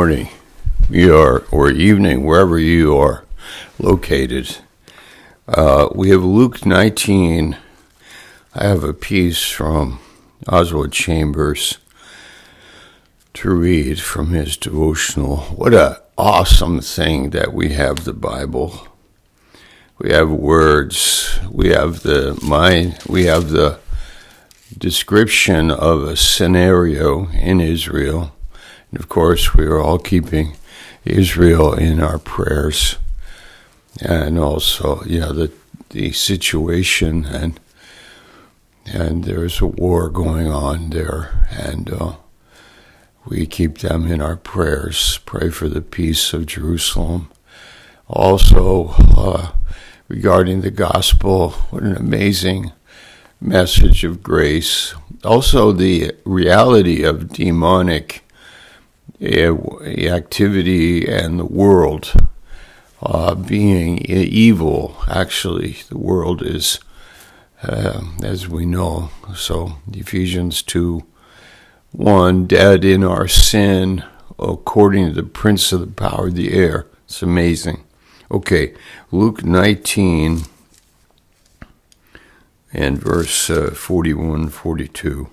morning, or evening, wherever you are located. We have Luke 19. I have a piece from Oswald Chambers to read from his devotional. What an awesome thing that we have the Bible. We have words. We have the mind. We have the description of a scenario in Israel. And of course, we are all keeping Israel in our prayers. And also, the situation, and there's a war going on there, and we keep them in our prayers. Pray for the peace of Jerusalem. Also, regarding the gospel, what an amazing message of grace. Also, the reality of demonic activity and the world being evil. Actually, the world is, as we know. So, Ephesians 2:1, dead in our sin, according to the prince of the power of the air. It's amazing. Okay, Luke 19 and verse 41, 42.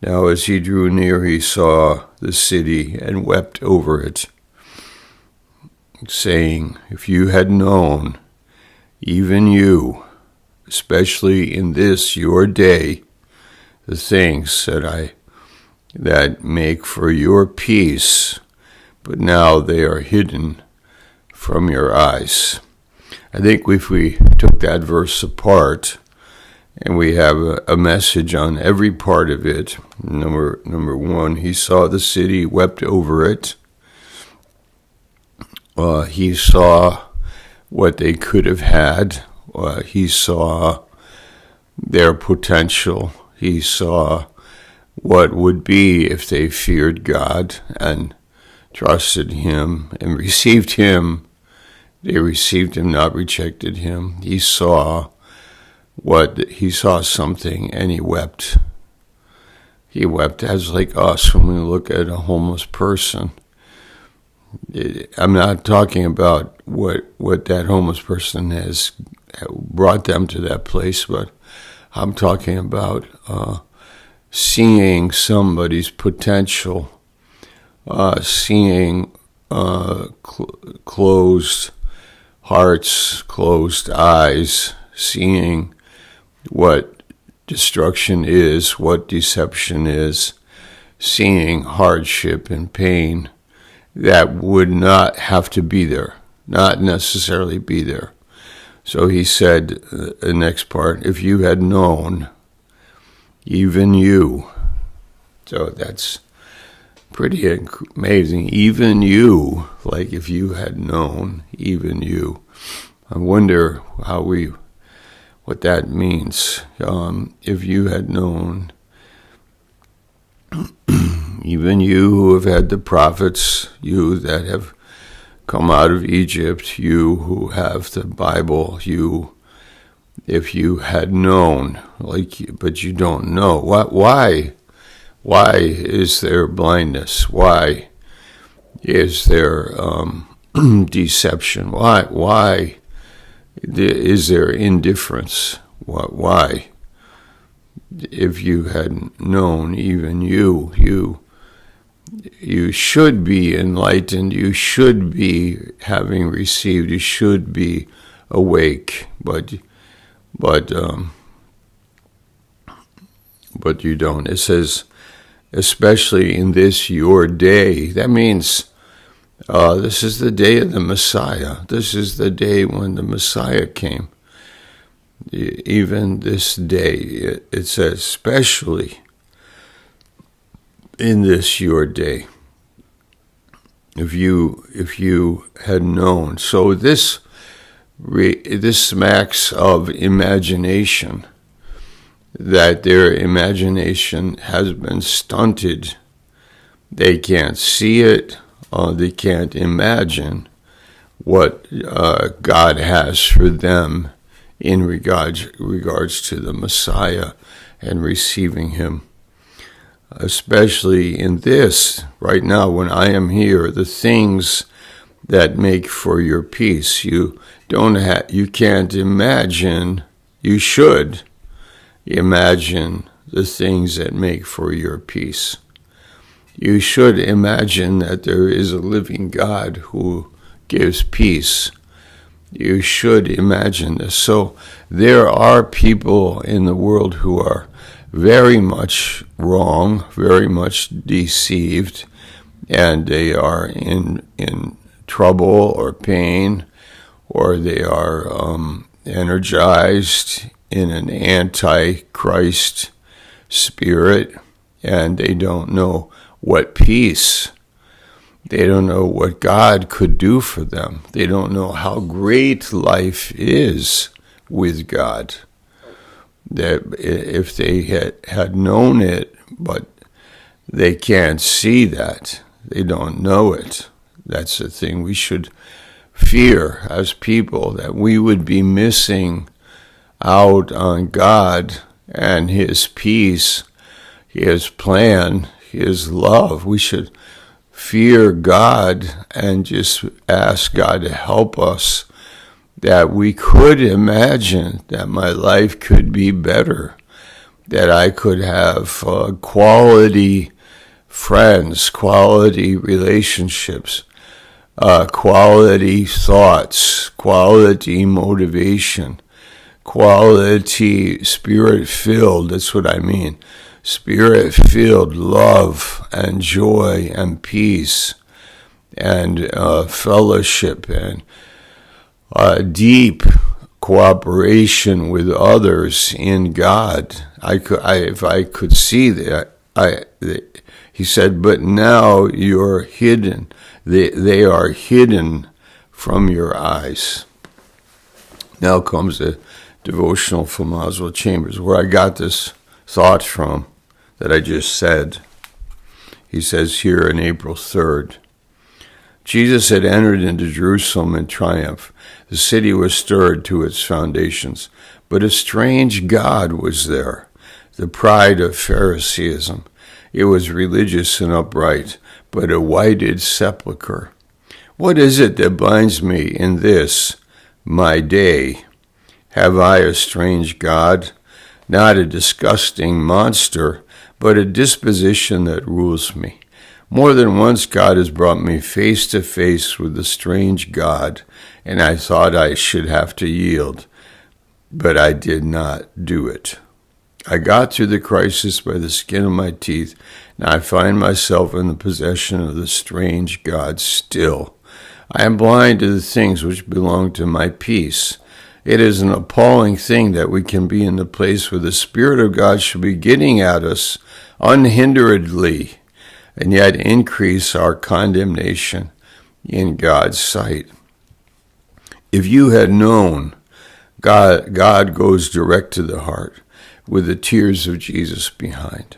Now as he drew near, he saw the city and wept over it, saying, if you had known, even you, especially in this your day, the things that make for your peace, but now they are hidden from your eyes. I think if we took that verse apart, and we have a message on every part of it. Number one, he saw the city, wept over it. He saw what they could have had. He saw their potential. He saw what would be if they feared God and trusted him and received him. They received him, not rejected him. He saw something, and he wept. He wept as like us when we look at a homeless person. I'm not talking about what that homeless person has brought them to that place, but I'm talking about seeing somebody's potential, seeing closed hearts, closed eyes, seeing what destruction is, what deception is, seeing hardship and pain that would not have to be there, not necessarily be there. So he said, the next part, if you had known, even you. So that's pretty amazing. Even you, like if you had known, even you. I wonder what that means. If you had known, even you who have had the prophets, you that have come out of Egypt, you who have the Bible, if you had known, but you don't know. Why is there blindness? Why is there deception? Why is there indifference? Why? If you had known, even you should be enlightened. You should be having received. You should be awake, but you don't. It says, especially in this your day. That means this is the day of the Messiah. This is the day when the Messiah came. Even this day, it says, especially in this your day. If you had known. So this smacks of imagination, that their imagination has been stunted. They can't see it. They can't imagine what God has for them in regards to the Messiah and receiving him. especially in this, right now when I am here, the things that make for your peace. You can't imagine, you should imagine the things that make for your peace. You should imagine that there is a living God who gives peace. You should imagine this. So there are people in the world who are very much wrong, very much deceived, and they are in trouble or pain, or they are energized in an anti-Christ spirit, and they don't know what peace. They don't know what God could do for them. They don't know how great life is with God. That if they had known it, but they can't see that, they don't know it. That's the thing we should fear as people, that we would be missing out on God and His peace, His plan, His love. We should fear God and just ask God to help us, that we could imagine that my life could be better, that I could have quality friends, quality relationships, quality thoughts, quality motivation, quality spirit-filled, that's what I mean, spirit-filled love and joy and peace and fellowship and deep cooperation with others in God. If I could see that, he said, but now you're hidden. They are hidden from your eyes. Now comes a devotional from Oswald Chambers, where I got this thought from that I just said. He says here on April 3rd, Jesus had entered into Jerusalem in triumph. The city was stirred to its foundations, but a strange God was there, the pride of Phariseeism. It was religious and upright, but a whited sepulchre. What is it that binds me in this, my day? Have I a strange God? Not a disgusting monster, but a disposition that rules me. More than once God has brought me face to face with the strange God, and I thought I should have to yield, but I did not do it. I got through the crisis by the skin of my teeth, and I find myself in the possession of the strange God still. I am blind to the things which belong to my peace. It is an appalling thing that we can be in the place where the Spirit of God should be getting at us unhinderedly, and yet increase our condemnation in God's sight. If you had known, God goes direct to the heart with the tears of Jesus behind.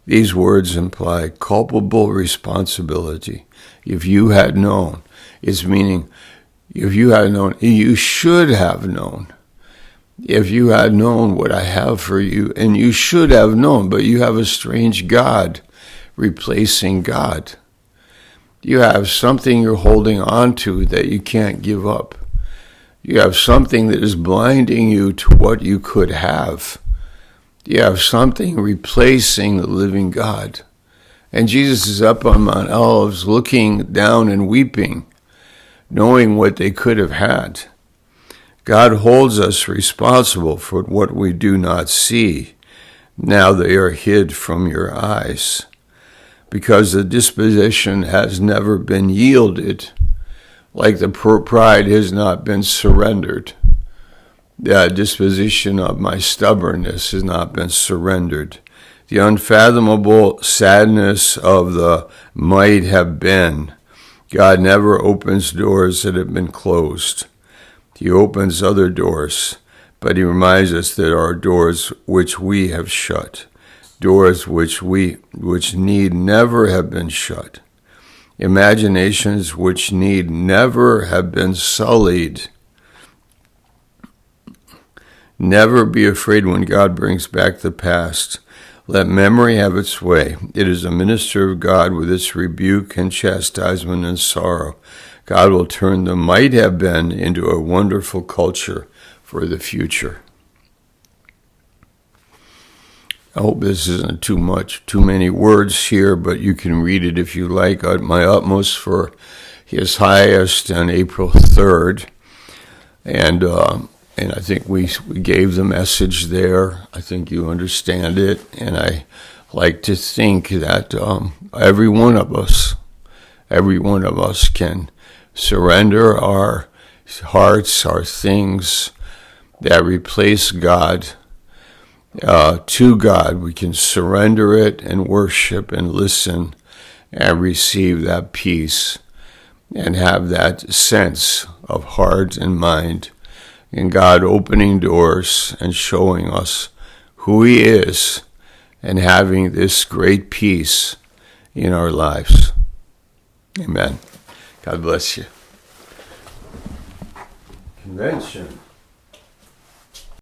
These words imply culpable responsibility. If you had known, it's meaning if you had known, you should have known. If you had known what I have for you, and you should have known, but you have a strange God replacing God. You have something you're holding on to that you can't give up. You have something that is blinding you to what you could have. You have something replacing the living God. And Jesus is up on Mount Olives looking down and weeping, knowing what they could have had. God holds us responsible for what we do not see. Now they are hid from your eyes, because the disposition has never been yielded, like the pride has not been surrendered. The disposition of my stubbornness has not been surrendered. The unfathomable sadness of the might have been. God never opens doors that have been closed. He opens other doors, but he reminds us that there are doors which we have shut, doors which need never have been shut, imaginations which need never have been sullied. Never be afraid when God brings back the past. Let memory have its way. It is a minister of God with its rebuke and chastisement and sorrow. God will turn the might have been into a wonderful culture for the future. I hope this isn't too many words here, but you can read it if you like. My utmost for His highest on April 3rd. And I think we gave the message there. I think you understand it. And I like to think that every one of us can surrender our hearts, our things that replace God to God. We can surrender it and worship and listen and receive that peace and have that sense of heart and mind in God opening doors and showing us who He is and having this great peace in our lives. Amen. God bless you. Convention.